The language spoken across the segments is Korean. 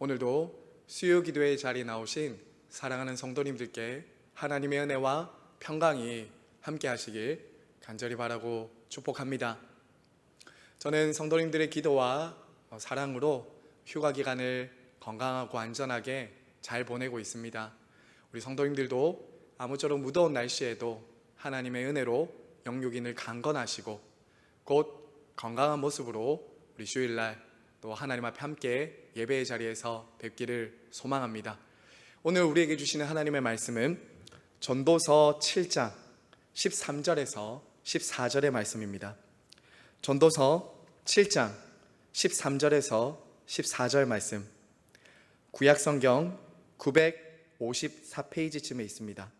오늘도 수요 기도의 자리에 나오신 사랑하는 성도님들께 하나님의 은혜와 평강이 함께 하시길 간절히 바라고 축복합니다. 저는 성도님들의 기도와 사랑으로 휴가 기간을 건강하고 안전하게 잘 보내고 있습니다. 우리 성도님들도 아무쪼록 무더운 날씨에도 하나님의 은혜로 영육인을 강건하시고 곧 건강한 모습으로 우리 주일날 또 하나님 앞에 함께 예배의 자리에서 뵙기를 소망합니다. 오늘 우리에게 주시는 하나님의 말씀은 전도서 7장 13절에서 14절의 말씀입니다. 전도서 7장 13절에서 14절 말씀, 구약성경 954페이지쯤에 있습니다.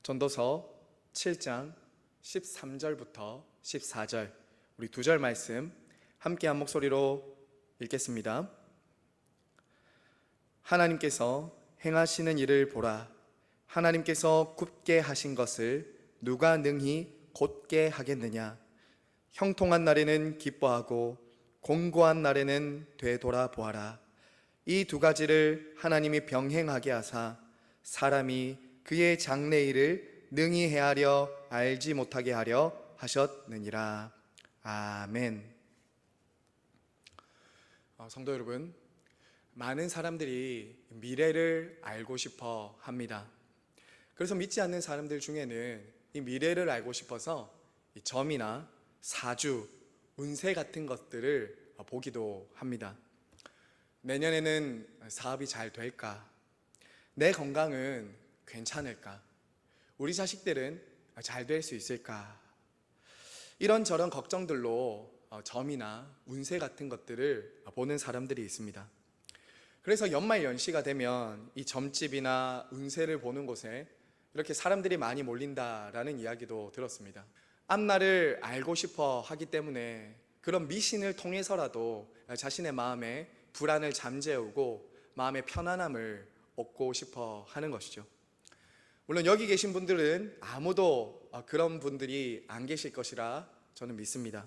전도서 7장 13절부터 14절, 우리 두 절 말씀 함께 한 목소리로 읽겠습니다. 하나님께서 행하시는 일을 보라. 하나님께서 굽게 하신 것을 누가 능히 곧게 하겠느냐. 형통한 날에는 기뻐하고 공고한 날에는 되돌아보아라. 이 두 가지를 하나님이 병행하게 하사 사람이 그의 장래일을 능히 헤아려 알지 못하게 하려 하셨느니라. 아멘. 성도 여러분, 많은 사람들이 미래를 알고 싶어 합니다. 그래서 믿지 않는 사람들 중에는 이 미래를 알고 싶어서 이 점이나 사주, 운세 같은 것들을 보기도 합니다. 내년에는 사업이 잘 될까? 내 건강은 괜찮을까? 우리 자식들은 잘 될 수 있을까? 이런저런 걱정들로 점이나 운세 같은 것들을 보는 사람들이 있습니다. 그래서 연말 연시가 되면 이 점집이나 운세를 보는 곳에 이렇게 사람들이 많이 몰린다라는 이야기도 들었습니다. 앞날을 알고 싶어 하기 때문에 그런 미신을 통해서라도 자신의 마음에 불안을 잠재우고 마음의 편안함을 얻고 싶어 하는 것이죠. 물론 여기 계신 분들은 아무도 그런 분들이 안 계실 것이라 저는 믿습니다.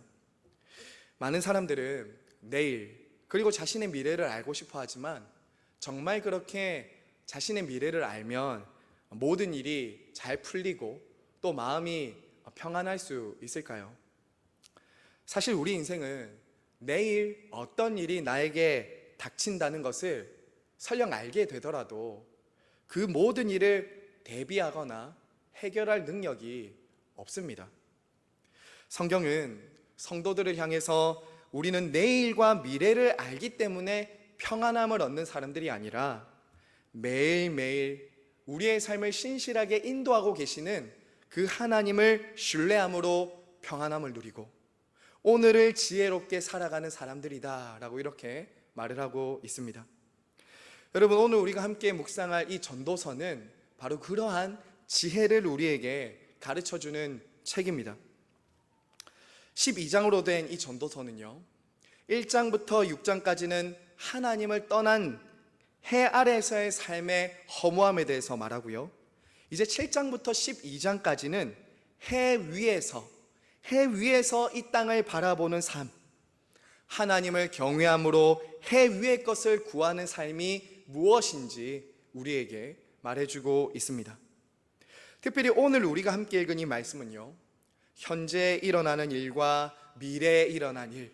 많은 사람들은 내일 그리고 자신의 미래를 알고 싶어 하지만 정말 그렇게 자신의 미래를 알면 모든 일이 잘 풀리고 또 마음이 평안할 수 있을까요? 사실 우리 인생은 내일 어떤 일이 나에게 닥친다는 것을 설령 알게 되더라도 그 모든 일을 대비하거나 해결할 능력이 없습니다. 성경은 성도들을 향해서 우리는 내일과 미래를 알기 때문에 평안함을 얻는 사람들이 아니라 매일매일 우리의 삶을 신실하게 인도하고 계시는 그 하나님을 신뢰함으로 평안함을 누리고 오늘을 지혜롭게 살아가는 사람들이다 라고 이렇게 말을 하고 있습니다. 여러분, 오늘 우리가 함께 묵상할 이 전도서는 바로 그러한 지혜를 우리에게 가르쳐주는 책입니다. 12장으로 된 이 전도서는요, 1장부터 6장까지는 하나님을 떠난 해 아래에서의 삶의 허무함에 대해서 말하고요, 이제 7장부터 12장까지는 해 위에서 이 땅을 바라보는 삶, 하나님을 경외함으로 해 위의 것을 구하는 삶이 무엇인지 우리에게 말해주고 있습니다. 특별히 오늘 우리가 함께 읽은 이 말씀은요, 현재 일어나는 일과 미래에 일어난 일,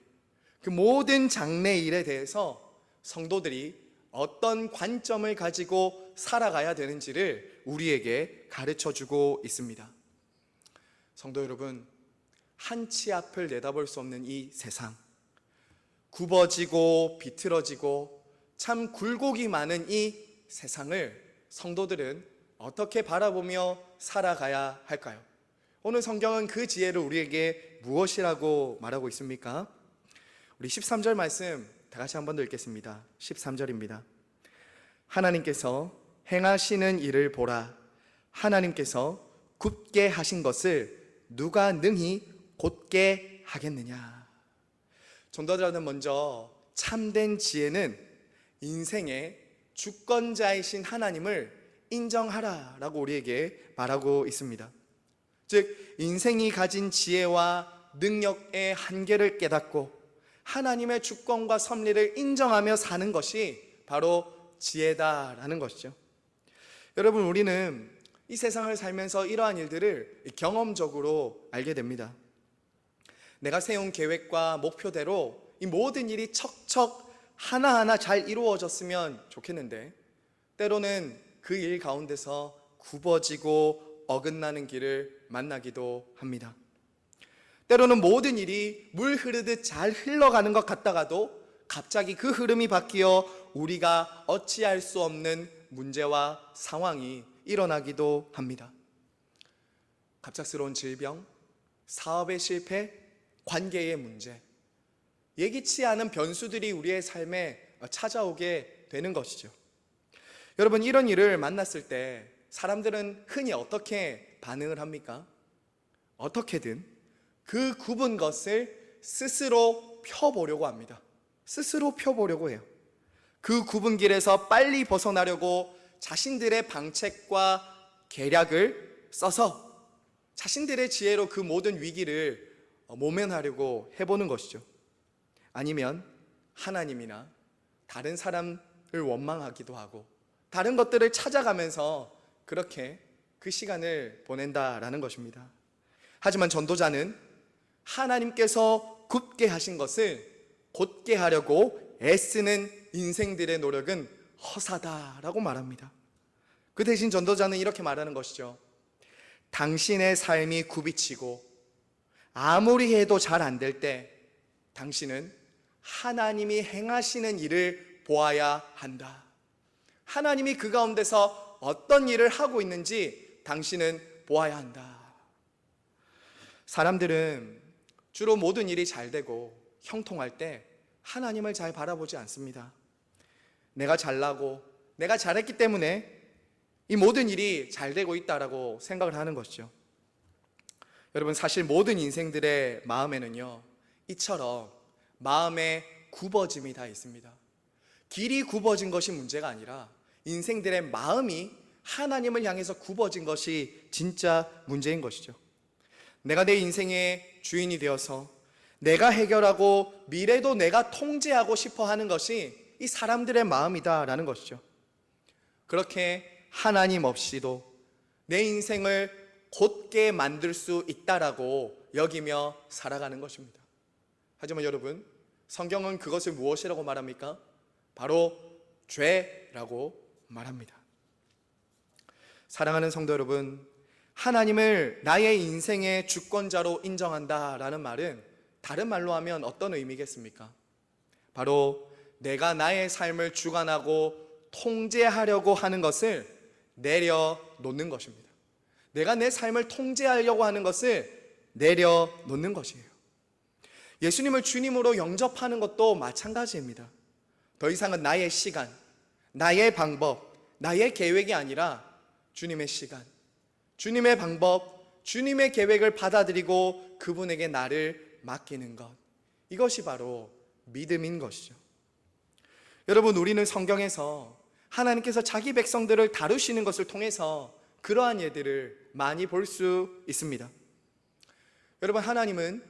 그 모든 장래 일에 대해서 성도들이 어떤 관점을 가지고 살아가야 되는지를 우리에게 가르쳐주고 있습니다. 성도 여러분, 한치 앞을 내다볼 수 없는 이 세상, 굽어지고 비틀어지고 참 굴곡이 많은 이 세상을 성도들은 어떻게 바라보며 살아가야 할까요? 오늘 성경은 그 지혜를 우리에게 무엇이라고 말하고 있습니까? 우리 13절 말씀 다 같이 한 번 더 읽겠습니다. 13절입니다. 하나님께서 행하시는 일을 보라. 하나님께서 굽게 하신 것을 누가 능히 곧게 하겠느냐. 전도자는 먼저 참된 지혜는 인생의 주권자이신 하나님을 인정하라라고 우리에게 말하고 있습니다. 즉 인생이 가진 지혜와 능력의 한계를 깨닫고 하나님의 주권과 섭리를 인정하며 사는 것이 바로 지혜다라는 것이죠. 여러분, 우리는 이 세상을 살면서 이러한 일들을 경험적으로 알게 됩니다. 내가 세운 계획과 목표대로 이 모든 일이 척척 하나하나 잘 이루어졌으면 좋겠는데, 때로는 그 일 가운데서 굽어지고 어긋나는 길을 만나기도 합니다. 때로는 모든 일이 물 흐르듯 잘 흘러가는 것 같다가도 갑자기 그 흐름이 바뀌어 우리가 어찌할 수 없는 문제와 상황이 일어나기도 합니다. 갑작스러운 질병, 사업의 실패, 관계의 문제, 예기치 않은 변수들이 우리의 삶에 찾아오게 되는 것이죠. 여러분, 이런 일을 만났을 때 사람들은 흔히 어떻게 반응을 합니까? 어떻게든 그 굽은 것을 스스로 펴보려고 합니다. 스스로 펴보려고 해요. 그 굽은 길에서 빨리 벗어나려고 자신들의 방책과 계략을 써서 자신들의 지혜로 그 모든 위기를 모면하려고 해보는 것이죠. 아니면 하나님이나 다른 사람을 원망하기도 하고 다른 것들을 찾아가면서 그렇게 그 시간을 보낸다라는 것입니다. 하지만 전도자는 하나님께서 굽게 하신 것을 곧게 하려고 애쓰는 인생들의 노력은 허사다라고 말합니다. 그 대신 전도자는 이렇게 말하는 것이죠. 당신의 삶이 굽이치고 아무리 해도 잘 안 될 때 당신은 하나님이 행하시는 일을 보아야 한다. 하나님이 그 가운데서 어떤 일을 하고 있는지 당신은 보아야 한다. 사람들은 주로 모든 일이 잘 되고 형통할 때 하나님을 잘 바라보지 않습니다. 내가 잘나고 내가 잘했기 때문에 이 모든 일이 잘 되고 있다라고 생각을 하는 것이죠. 여러분, 사실 모든 인생들의 마음에는요, 이처럼 마음의 굽어짐이 다 있습니다. 길이 굽어진 것이 문제가 아니라 인생들의 마음이 하나님을 향해서 굽어진 것이 진짜 문제인 것이죠. 내가 내 인생의 주인이 되어서 내가 해결하고 미래도 내가 통제하고 싶어 하는 것이 이 사람들의 마음이다라는 것이죠. 그렇게 하나님 없이도 내 인생을 곧게 만들 수 있다라고 여기며 살아가는 것입니다. 하지만 여러분, 성경은 그것을 무엇이라고 말합니까? 바로 죄라고 말합니다. 사랑하는 성도 여러분, 하나님을 나의 인생의 주권자로 인정한다라는 말은 다른 말로 하면 어떤 의미겠습니까? 바로 내가 나의 삶을 주관하고 통제하려고 하는 것을 내려놓는 것입니다. 내가 내 삶을 통제하려고 하는 것을 내려놓는 것이에요. 예수님을 주님으로 영접하는 것도 마찬가지입니다. 더 이상은 나의 시간, 나의 방법, 나의 계획이 아니라 주님의 시간, 주님의 방법, 주님의 계획을 받아들이고 그분에게 나를 맡기는 것, 이것이 바로 믿음인 것이죠. 여러분, 우리는 성경에서 하나님께서 자기 백성들을 다루시는 것을 통해서 그러한 예들을 많이 볼 수 있습니다. 여러분, 하나님은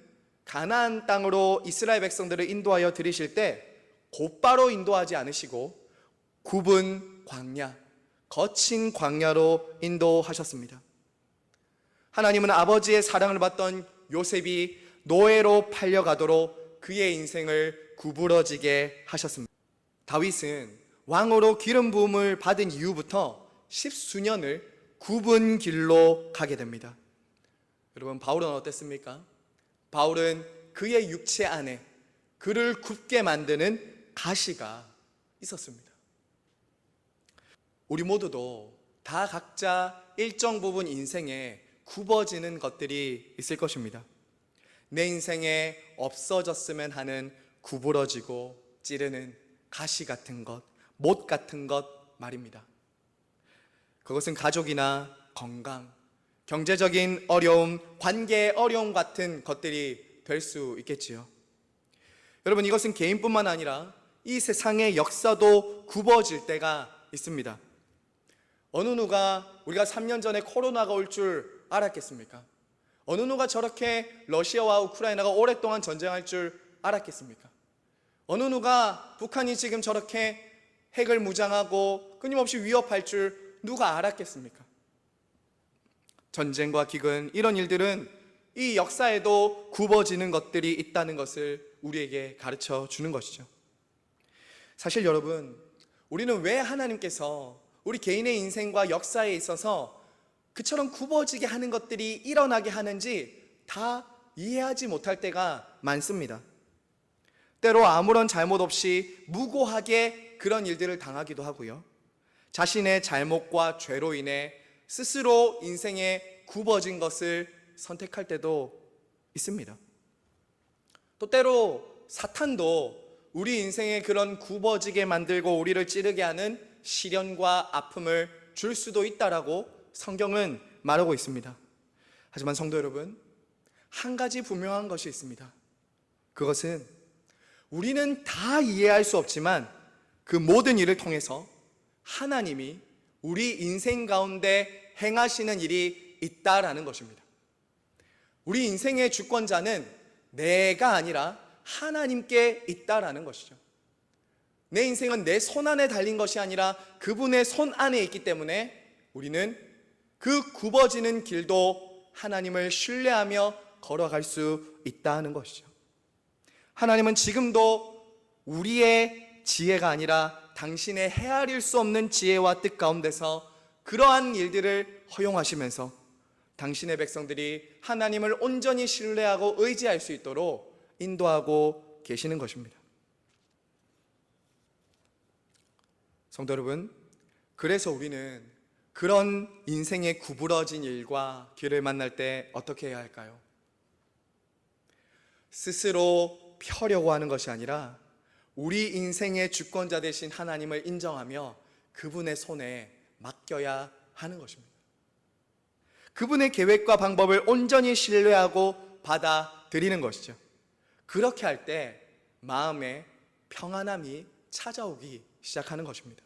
가나안 땅으로 이스라엘 백성들을 인도하여 들이실 때 곧바로 인도하지 않으시고 굽은 광야, 거친 광야로 인도하셨습니다. 하나님은 아버지의 사랑을 받던 요셉이 노예로 팔려가도록 그의 인생을 구부러지게 하셨습니다. 다윗은 왕으로 기름 부음을 받은 이후부터 10수년을 굽은 길로 가게 됩니다. 여러분, 바울은 어땠습니까? 바울은 그의 육체 안에 그를 굽게 만드는 가시가 있었습니다. 우리 모두도 다 각자 일정 부분 인생에 굽어지는 것들이 있을 것입니다. 내 인생에 없어졌으면 하는 구부러지고 찌르는 가시 같은 것, 못 같은 것 말입니다. 그것은 가족이나 건강, 경제적인 어려움, 관계의 어려움 같은 것들이 될 수 있겠지요. 여러분, 이것은 개인뿐만 아니라 이 세상의 역사도 굽어질 때가 있습니다. 어느 누가 우리가 3년 전에 코로나가 올 줄 알았겠습니까? 어느 누가 저렇게 러시아와 우크라이나가 오랫동안 전쟁할 줄 알았겠습니까? 어느 누가 북한이 지금 저렇게 핵을 무장하고 끊임없이 위협할 줄 누가 알았겠습니까? 전쟁과 기근, 이런 일들은 이 역사에도 굽어지는 것들이 있다는 것을 우리에게 가르쳐 주는 것이죠. 사실 여러분, 우리는 왜 하나님께서 우리 개인의 인생과 역사에 있어서 그처럼 굽어지게 하는 것들이 일어나게 하는지 다 이해하지 못할 때가 많습니다. 때로 아무런 잘못 없이 무고하게 그런 일들을 당하기도 하고요. 자신의 잘못과 죄로 인해 스스로 인생에 굽어진 것을 선택할 때도 있습니다. 또 때로 사탄도 우리 인생에 그런 굽어지게 만들고 우리를 찌르게 하는 시련과 아픔을 줄 수도 있다라고 성경은 말하고 있습니다. 하지만 성도 여러분, 한 가지 분명한 것이 있습니다. 그것은 우리는 다 이해할 수 없지만 그 모든 일을 통해서 하나님이 우리 인생 가운데 행하시는 일이 있다라는 것입니다. 우리 인생의 주권자는 내가 아니라 하나님께 있다라는 것이죠. 내 인생은 내 손 안에 달린 것이 아니라 그분의 손 안에 있기 때문에 우리는 그 굽어지는 길도 하나님을 신뢰하며 걸어갈 수 있다는 것이죠. 하나님은 지금도 우리의 지혜가 아니라 당신의 헤아릴 수 없는 지혜와 뜻 가운데서 그러한 일들을 허용하시면서 당신의 백성들이 하나님을 온전히 신뢰하고 의지할 수 있도록 인도하고 계시는 것입니다. 성도 여러분, 그래서 우리는 그런 인생의 구부러진 일과 길을 만날 때 어떻게 해야 할까요? 스스로 펴려고 하는 것이 아니라 우리 인생의 주권자 되신 하나님을 인정하며 그분의 손에 맡겨야 하는 것입니다. 그분의 계획과 방법을 온전히 신뢰하고 받아들이는 것이죠. 그렇게 할 때 마음에 평안함이 찾아오기 시작하는 것입니다.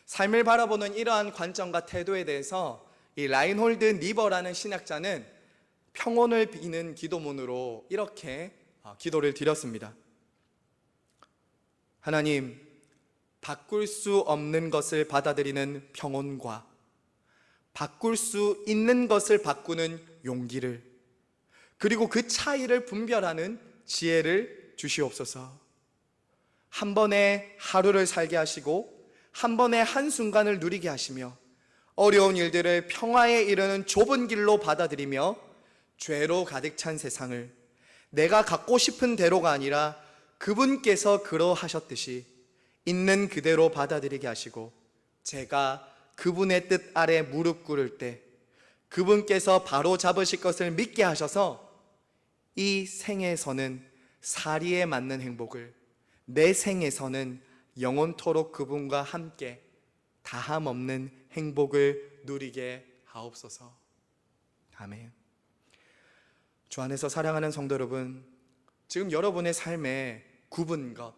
삶을 바라보는 이러한 관점과 태도에 대해서 이 라인홀드 니버라는 신학자는 평온을 비는 기도문으로 이렇게 기도를 드렸습니다. 하나님, 바꿀 수 없는 것을 받아들이는 평온과 바꿀 수 있는 것을 바꾸는 용기를, 그리고 그 차이를 분별하는 지혜를 주시옵소서. 한 번에 하루를 살게 하시고 한 번에 한순간을 누리게 하시며 어려운 일들을 평화에 이르는 좁은 길로 받아들이며 죄로 가득 찬 세상을 내가 갖고 싶은 대로가 아니라 그분께서 그러하셨듯이 있는 그대로 받아들이게 하시고 제가 그분의 뜻 아래 무릎 꿇을 때 그분께서 바로 잡으실 것을 믿게 하셔서 이 생에서는 사리에 맞는 행복을, 내 생에서는 영원토록 그분과 함께 다함 없는 행복을 누리게 하옵소서. 아멘. 주 안에서 사랑하는 성도 여러분, 지금 여러분의 삶에 굽은 것,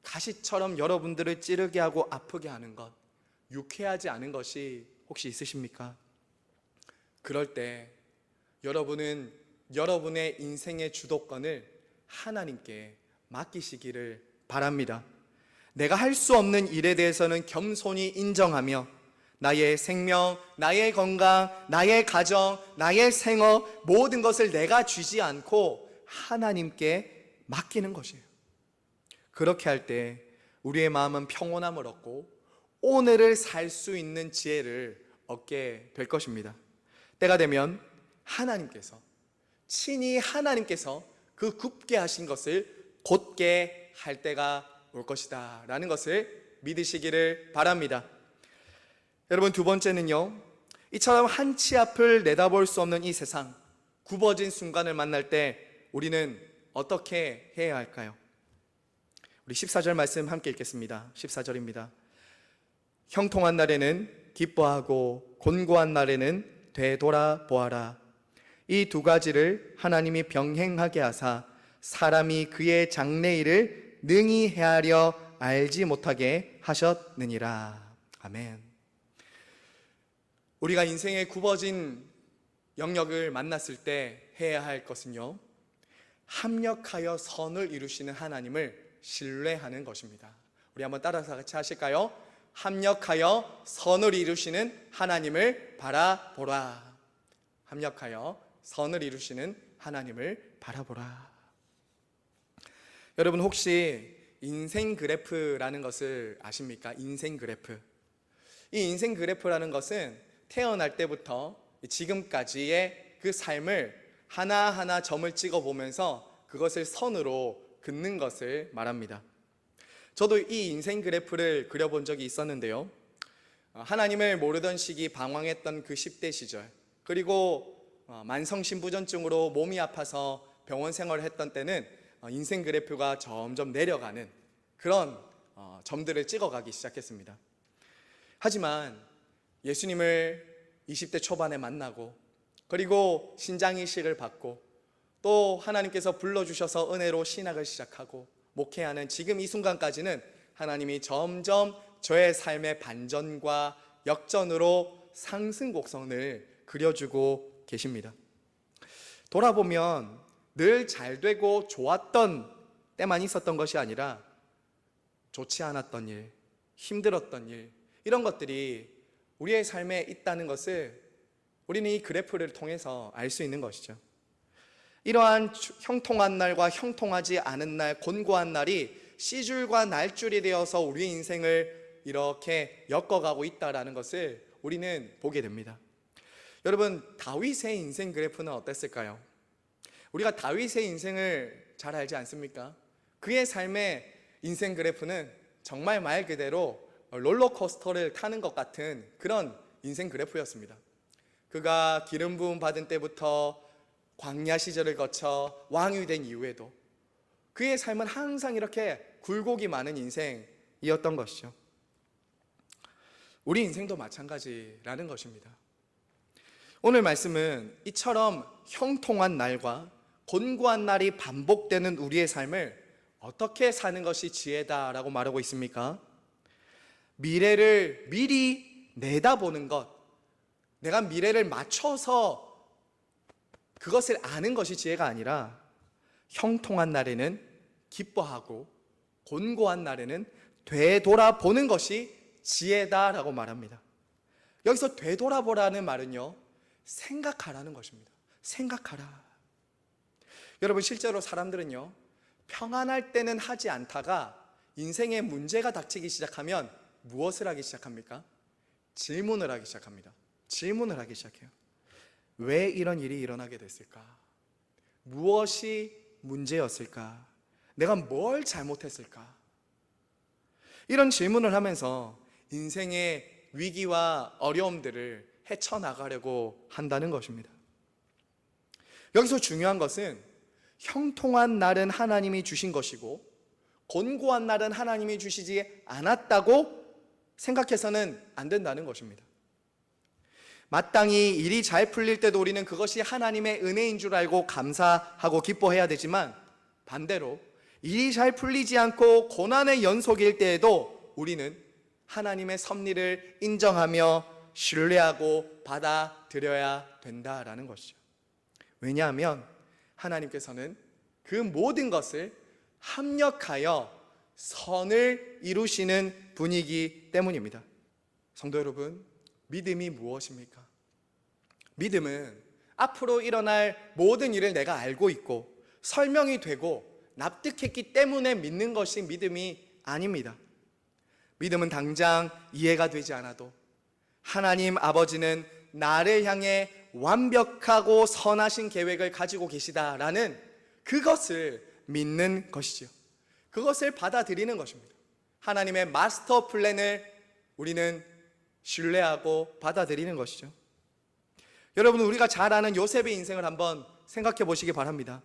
가시처럼 여러분들을 찌르게 하고 아프게 하는 것, 유쾌하지 않은 것이 혹시 있으십니까? 그럴 때 여러분은 여러분의 인생의 주도권을 하나님께 맡기시기를 바랍니다. 내가 할 수 없는 일에 대해서는 겸손히 인정하며 나의 생명, 나의 건강, 나의 가정, 나의 생업, 모든 것을 내가 쥐지 않고 하나님께 맡기는 것이에요. 그렇게 할 때 우리의 마음은 평온함을 얻고 오늘을 살 수 있는 지혜를 얻게 될 것입니다. 때가 되면 하나님께서, 친히 하나님께서 그 굽게 하신 것을 곧게 할 때가 올 것이다 라는 것을 믿으시기를 바랍니다. 여러분, 두 번째는요, 이처럼 한치 앞을 내다볼 수 없는 이 세상, 굽어진 순간을 만날 때 우리는 어떻게 해야 할까요? 우리 14절 말씀 함께 읽겠습니다. 14절입니다. 형통한 날에는 기뻐하고 곤고한 날에는 되돌아보아라. 이 두 가지를 하나님이 병행하게 하사 사람이 그의 장래일을 능히 헤아려 알지 못하게 하셨느니라. 아멘. 우리가 인생의 굽어진 영역을 만났을 때 해야 할 것은요, 합력하여 선을 이루시는 하나님을 신뢰하는 것입니다. 우리 한번 따라서 같이 하실까요? 합력하여 선을 이루시는 하나님을 바라보라. 합력하여 선을 이루시는 하나님을 바라보라. 여러분 혹시 인생 그래프라는 것을 아십니까? 인생 그래프. 이 인생 그래프라는 것은 태어날 때부터 지금까지의 그 삶을 하나하나 점을 찍어 보면서 그것을 선으로 긋는 것을 말합니다. 저도 이 인생 그래프를 그려본 적이 있었는데요. 하나님을 모르던 시기, 방황했던 그 10대 시절, 그리고 만성신부전증으로 몸이 아파서 병원 생활을 했던 때는 인생 그래프가 점점 내려가는 그런 점들을 찍어가기 시작했습니다. 하지만 예수님을 20대 초반에 만나고, 그리고 신장이식을 받고, 또 하나님께서 불러주셔서 은혜로 신학을 시작하고 목회하는 지금 이 순간까지는 하나님이 점점 저의 삶의 반전과 역전으로 상승 곡선을 그려주고 계십니다. 돌아보면 늘 잘되고 좋았던 때만 있었던 것이 아니라 좋지 않았던 일, 힘들었던 일, 이런 것들이 우리의 삶에 있다는 것을 우리는 이 그래프를 통해서 알 수 있는 것이죠. 이러한 형통한 날과 형통하지 않은 날, 곤고한 날이 씨줄과 날줄이 되어서 우리의 인생을 이렇게 엮어가고 있다는 것을 우리는 보게 됩니다. 여러분, 다윗의 인생 그래프는 어땠을까요? 우리가 다윗의 인생을 잘 알지 않습니까? 그의 삶의 인생 그래프는 정말 말 그대로 롤러코스터를 타는 것 같은 그런 인생 그래프였습니다. 그가 기름 부음 받은 때부터 광야 시절을 거쳐 왕이 된 이후에도 그의 삶은 항상 이렇게 굴곡이 많은 인생이었던 것이죠. 우리 인생도 마찬가지라는 것입니다. 오늘 말씀은 이처럼 형통한 날과 곤고한 날이 반복되는 우리의 삶을 어떻게 사는 것이 지혜다라고 말하고 있습니까? 미래를 미리 내다보는 것, 내가 미래를 맞춰서 그것을 아는 것이 지혜가 아니라 형통한 날에는 기뻐하고 곤고한 날에는 되돌아보는 것이 지혜다라고 말합니다. 여기서 되돌아보라는 말은요, 생각하라는 것입니다. 생각하라. 여러분, 실제로 사람들은요, 평안할 때는 하지 않다가 인생에 문제가 닥치기 시작하면 무엇을 하기 시작합니까? 질문을 하기 시작합니다. 질문을 하기 시작해요. 왜 이런 일이 일어나게 됐을까? 무엇이 문제였을까? 내가 뭘 잘못했을까? 이런 질문을 하면서 인생의 위기와 어려움들을 헤쳐나가려고 한다는 것입니다. 여기서 중요한 것은 형통한 날은 하나님이 주신 것이고 곤고한 날은 하나님이 주시지 않았다고 생각해서는 안 된다는 것입니다. 마땅히 일이 잘 풀릴 때도 우리는 그것이 하나님의 은혜인 줄 알고 감사하고 기뻐해야 되지만, 반대로 일이 잘 풀리지 않고 고난의 연속일 때에도 우리는 하나님의 섭리를 인정하며 신뢰하고 받아들여야 된다라는 것이죠. 왜냐하면 하나님께서는 그 모든 것을 합력하여 선을 이루시는 분이기 때문입니다. 성도 여러분, 믿음이 무엇입니까? 믿음은 앞으로 일어날 모든 일을 내가 알고 있고 설명이 되고 납득했기 때문에 믿는 것이 믿음이 아닙니다. 믿음은 당장 이해가 되지 않아도 하나님 아버지는 나를 향해 완벽하고 선하신 계획을 가지고 계시다라는 그것을 믿는 것이죠. 그것을 받아들이는 것입니다. 하나님의 마스터 플랜을 우리는 신뢰하고 받아들이는 것이죠. 여러분, 우리가 잘 아는 요셉의 인생을 한번 생각해 보시기 바랍니다.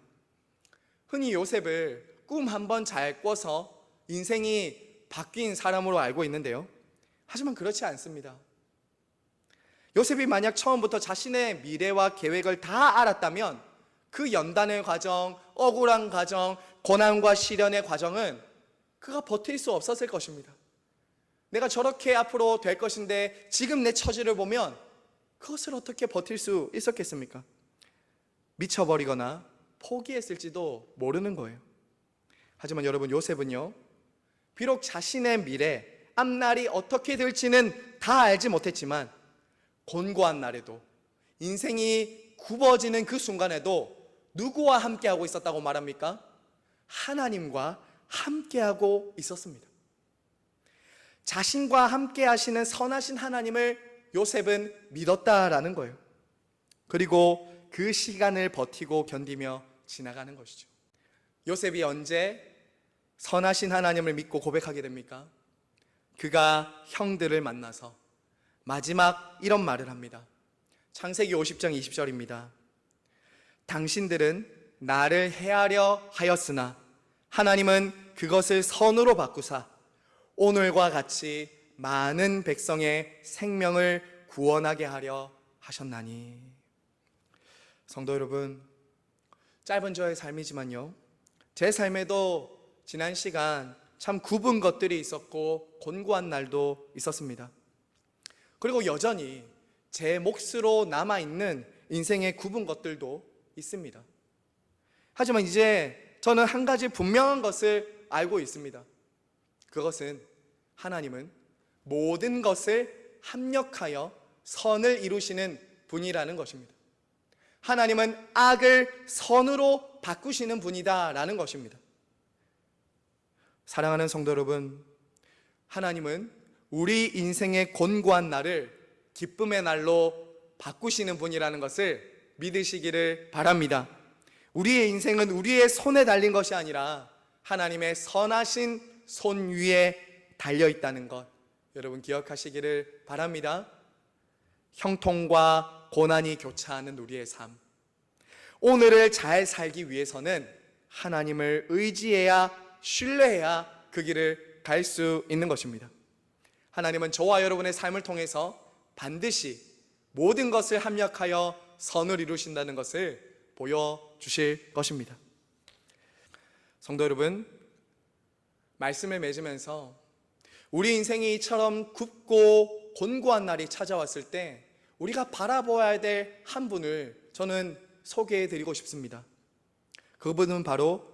흔히 요셉을 꿈 한번 잘 꿔서 인생이 바뀐 사람으로 알고 있는데요, 하지만 그렇지 않습니다. 요셉이 만약 처음부터 자신의 미래와 계획을 다 알았다면 그 연단의 과정, 억울한 과정, 고난과 시련의 과정은 그가 버틸 수 없었을 것입니다. 내가 저렇게 앞으로 될 것인데 지금 내 처지를 보면 그것을 어떻게 버틸 수 있었겠습니까? 미쳐버리거나 포기했을지도 모르는 거예요. 하지만 여러분, 요셉은요, 비록 자신의 미래, 앞날이 어떻게 될지는 다 알지 못했지만 곤고한 날에도, 인생이 굽어지는 그 순간에도 누구와 함께하고 있었다고 말합니까? 하나님과 함께하고 있었습니다. 자신과 함께 하시는 선하신 하나님을 요셉은 믿었다라는 거예요. 그리고 그 시간을 버티고 견디며 지나가는 것이죠. 요셉이 언제 선하신 하나님을 믿고 고백하게 됩니까? 그가 형들을 만나서 마지막 이런 말을 합니다. 창세기 50장 20절입니다. 당신들은 나를 해하려 하였으나 하나님은 그것을 선으로 바꾸사 오늘과 같이 많은 백성의 생명을 구원하게 하려 하셨나니. 성도 여러분, 짧은 저의 삶이지만요, 제 삶에도 지난 시간 참 굽은 것들이 있었고 곤고한 날도 있었습니다. 그리고 여전히 제 몫으로 남아있는 인생의 굽은 것들도 있습니다. 하지만 이제 저는 한 가지 분명한 것을 알고 있습니다. 그것은 하나님은 모든 것을 합력하여 선을 이루시는 분이라는 것입니다. 하나님은 악을 선으로 바꾸시는 분이다라는 것입니다. 사랑하는 성도 여러분, 하나님은 우리 인생의 곤고한 날을 기쁨의 날로 바꾸시는 분이라는 것을 믿으시기를 바랍니다. 우리의 인생은 우리의 손에 달린 것이 아니라 하나님의 선하신 손 위에 달려 있다는 것, 여러분 기억하시기를 바랍니다. 형통과 고난이 교차하는 우리의 삶, 오늘을 잘 살기 위해서는 하나님을 의지해야, 신뢰해야 그 길을 갈 수 있는 것입니다. 하나님은 저와 여러분의 삶을 통해서 반드시 모든 것을 합력하여 선을 이루신다는 것을 보여주실 것입니다. 성도 여러분, 말씀을 맺으면서 우리 인생이 이처럼 굽고 곤고한 날이 찾아왔을 때 우리가 바라보아야 될 한 분을 저는 소개해 드리고 싶습니다. 그분은 바로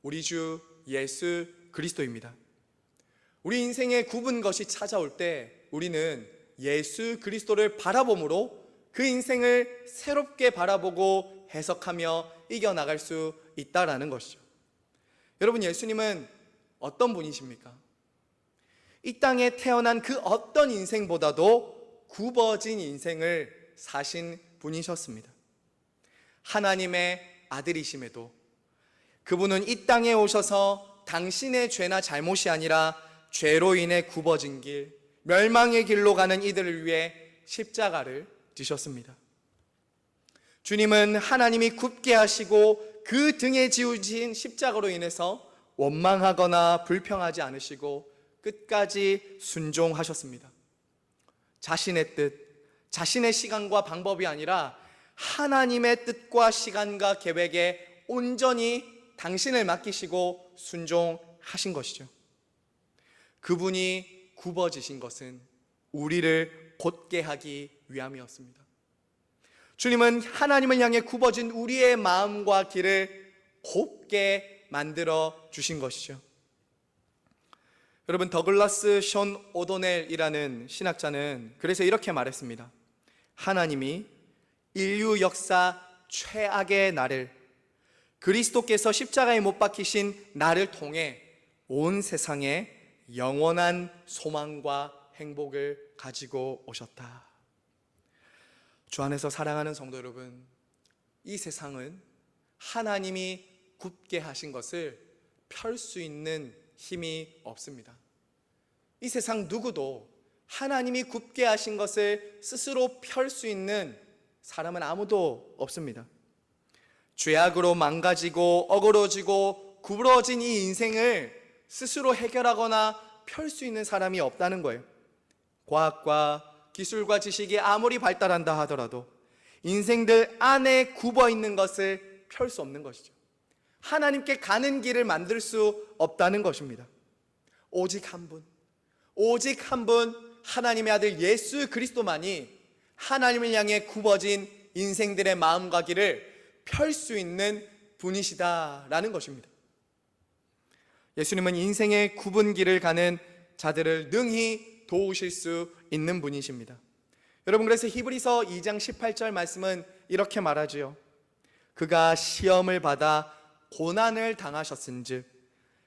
우리 주 예수 그리스도입니다. 우리 인생에 굽은 것이 찾아올 때 우리는 예수 그리스도를 바라봄으로 그 인생을 새롭게 바라보고 해석하며 이겨나갈 수 있다라는 것이죠. 여러분, 예수님은 어떤 분이십니까? 이 땅에 태어난 그 어떤 인생보다도 굽어진 인생을 사신 분이셨습니다. 하나님의 아들이심에도 그분은 이 땅에 오셔서 당신의 죄나 잘못이 아니라 죄로 인해 굽어진 길, 멸망의 길로 가는 이들을 위해 십자가를 지셨습니다. 주님은 하나님이 굽게 하시고 그 등에 지우신 십자가로 인해서 원망하거나 불평하지 않으시고 끝까지 순종하셨습니다. 자신의 뜻, 자신의 시간과 방법이 아니라 하나님의 뜻과 시간과 계획에 온전히 당신을 맡기시고 순종하신 것이죠. 그분이 굽어지신 것은 우리를 곧게 하기 위함이었습니다. 주님은 하나님을 향해 굽어진 우리의 마음과 길을 곱게 만들어 주신 것이죠. 여러분, 더글라스 션 오도넬이라는 신학자는 그래서 이렇게 말했습니다. 하나님이 인류 역사 최악의 날을, 그리스도께서 십자가에 못 박히신 나를 통해 온 세상에 영원한 소망과 행복을 가지고 오셨다. 주 안에서 사랑하는 성도 여러분, 이 세상은 하나님이 굽게 하신 것을 펼 수 있는 힘이 없습니다. 이 세상 누구도 하나님이 굽게 하신 것을 스스로 펼 수 있는 사람은 아무도 없습니다. 죄악으로 망가지고 어그러지고 구부러진 이 인생을 스스로 해결하거나 펼 수 있는 사람이 없다는 거예요. 과학과 기술과 지식이 아무리 발달한다 하더라도 인생들 안에 굽어 있는 것을 펼 수 없는 것이죠. 하나님께 가는 길을 만들 수 없다는 것입니다. 오직 한 분, 오직 한 분, 하나님의 아들 예수 그리스도만이 하나님을 향해 굽어진 인생들의 마음과 길을 펼 수 있는 분이시다라는 것입니다. 예수님은 인생의 굽은 길을 가는 자들을 능히 도우실 수 있는 분이십니다. 여러분, 그래서 히브리서 2장 18절 말씀은 이렇게 말하지요. 그가 시험을 받아 고난을 당하셨은즉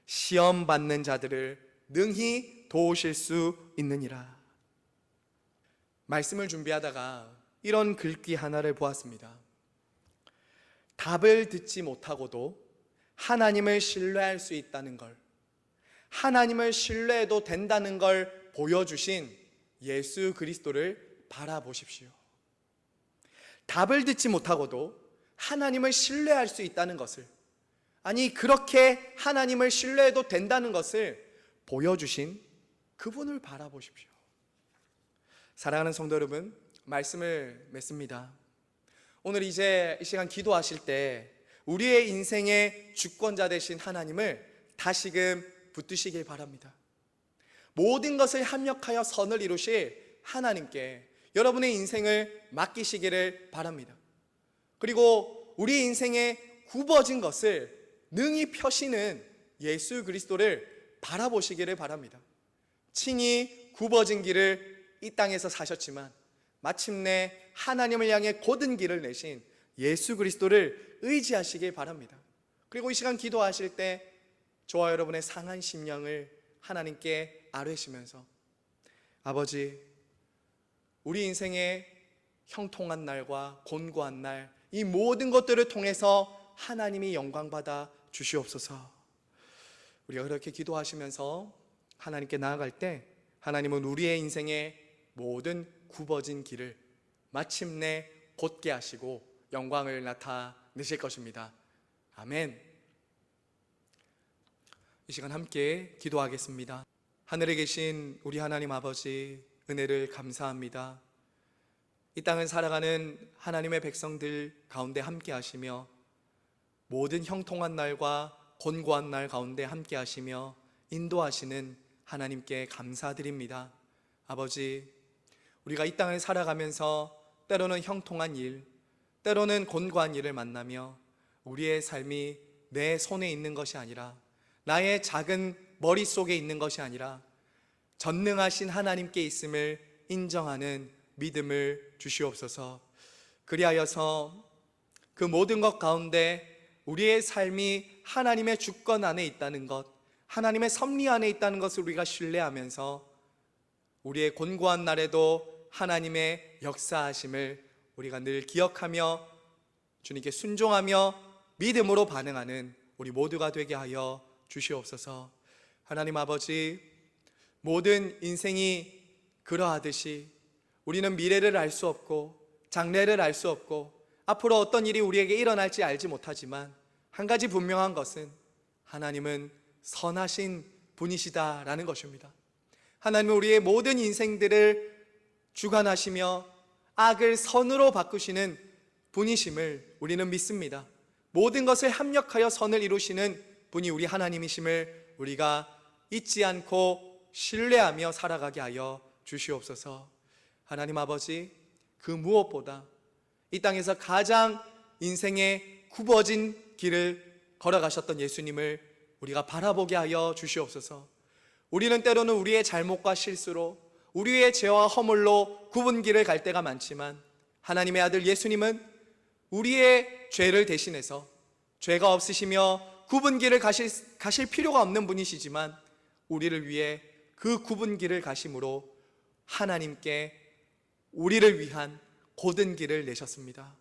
시험 받는 자들을 능히 도우실 수 있느니라. 말씀을 준비하다가 이런 글귀 하나를 보았습니다. 답을 듣지 못하고도 하나님을 신뢰할 수 있다는 걸, 하나님을 신뢰해도 된다는 걸 보여주신 예수 그리스도를 바라보십시오. 답을 듣지 못하고도 하나님을 신뢰할 수 있다는 것을, 아니 그렇게 하나님을 신뢰해도 된다는 것을 보여주신 그분을 바라보십시오. 사랑하는 성도 여러분, 말씀을 맺습니다. 오늘 이제 이 시간 기도하실 때 우리의 인생의 주권자 되신 하나님을 다시금 붙드시길 바랍니다. 모든 것을 합력하여 선을 이루실 하나님께 여러분의 인생을 맡기시기를 바랍니다. 그리고 우리 인생에 굽어진 것을 능히 펴시는 예수 그리스도를 바라보시기를 바랍니다. 친히 굽어진 길을 이 땅에서 사셨지만 마침내 하나님을 향해 곧은 길을 내신 예수 그리스도를 의지하시길 바랍니다. 그리고 이 시간 기도하실 때 저와 여러분의 상한 심령을 하나님께 아뢰시면서, 아버지, 우리 인생의 형통한 날과 곤고한 날, 이 모든 것들을 통해서 하나님이 영광받아 주시옵소서. 우리가 그렇게 기도하시면서 하나님께 나아갈 때 하나님은 우리의 인생의 모든 굽어진 길을 마침내 곧게 하시고 영광을 나타내실 것입니다. 아멘. 이 시간 함께 기도하겠습니다. 하늘에 계신 우리 하나님 아버지, 은혜를 감사합니다. 이 땅을 살아가는 하나님의 백성들 가운데 함께 하시며 모든 형통한 날과 곤고한 날 가운데 함께 하시며 인도하시는 하나님께 감사드립니다. 아버지, 우리가 이 땅을 살아가면서 때로는 형통한 일, 때로는 곤고한 일을 만나며 우리의 삶이 내 손에 있는 것이 아니라, 나의 작은 머릿속에 있는 것이 아니라 전능하신 하나님께 있음을 인정하는 믿음을 주시옵소서. 그리하여서 그 모든 것 가운데 우리의 삶이 하나님의 주권 안에 있다는 것, 하나님의 섭리 안에 있다는 것을 우리가 신뢰하면서 우리의 곤고한 날에도 하나님의 역사하심을 우리가 늘 기억하며 주님께 순종하며 믿음으로 반응하는 우리 모두가 되게 하여 주시옵소서. 하나님 아버지, 모든 인생이 그러하듯이 우리는 미래를 알 수 없고 장래를 알 수 없고 앞으로 어떤 일이 우리에게 일어날지 알지 못하지만 한 가지 분명한 것은 하나님은 선하신 분이시다라는 것입니다. 하나님은 우리의 모든 인생들을 주관하시며 악을 선으로 바꾸시는 분이심을 우리는 믿습니다. 모든 것을 합력하여 선을 이루시는 분이 우리 하나님이심을 우리가 잊지 않고 신뢰하며 살아가게 하여 주시옵소서. 하나님 아버지, 그 무엇보다 이 땅에서 가장 인생의 굽어진 길을 걸어가셨던 예수님을 우리가 바라보게 하여 주시옵소서. 우리는 때로는 우리의 잘못과 실수로, 우리의 죄와 허물로 굽은 길을 갈 때가 많지만 하나님의 아들 예수님은 우리의 죄를 대신해서 죄가 없으시며 굽은 길을 가실 필요가 없는 분이시지만 우리를 위해 그 굽은 길을 가심으로 하나님께 우리를 위한 곧은 길을 내셨습니다.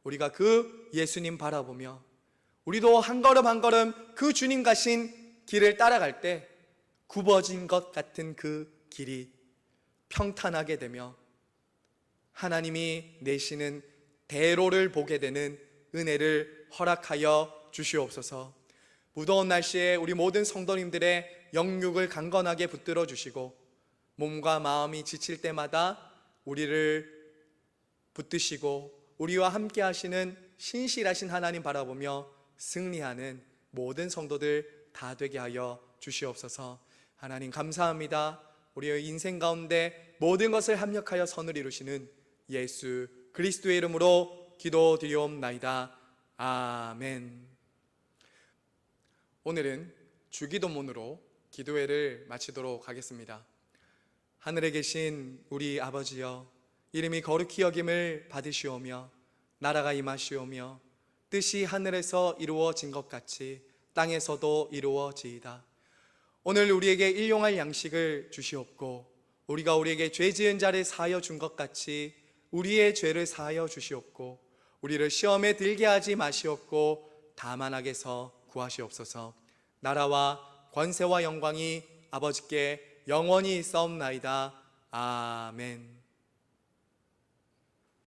우리가 그 예수님 바라보며 우리도 한 걸음 한 걸음 그 주님 가신 길을 따라갈 때 굽어진 것 같은 그 길이 평탄하게 되며 하나님이 내시는 대로를 보게 되는 은혜를 허락하여 주시옵소서. 무더운 날씨에 우리 모든 성도님들의 영육을 강건하게 붙들어 주시고 몸과 마음이 지칠 때마다 우리를 붙드시고 우리와 함께 하시는 신실하신 하나님 바라보며 승리하는 모든 성도들 다 되게 하여 주시옵소서. 하나님 감사합니다. 우리의 인생 가운데 모든 것을 합력하여 선을 이루시는 예수 그리스도의 이름으로 기도드리옵나이다. 아멘. 오늘은 주기도문으로 기도회를 마치도록 하겠습니다. 하늘에 계신 우리 아버지여, 이름이 거룩히 여김을 받으시오며 나라가 임하시오며 뜻이 하늘에서 이루어진 것 같이 땅에서도 이루어지이다. 오늘 우리에게 일용할 양식을 주시옵고 우리가 우리에게 죄 지은 자를 사하여 준 것 같이 우리의 죄를 사하여 주시옵고 우리를 시험에 들게 하지 마시옵고 다만 악에서 구하시옵소서. 나라와 권세와 영광이 아버지께 영원히 있사옵나이다. 아멘.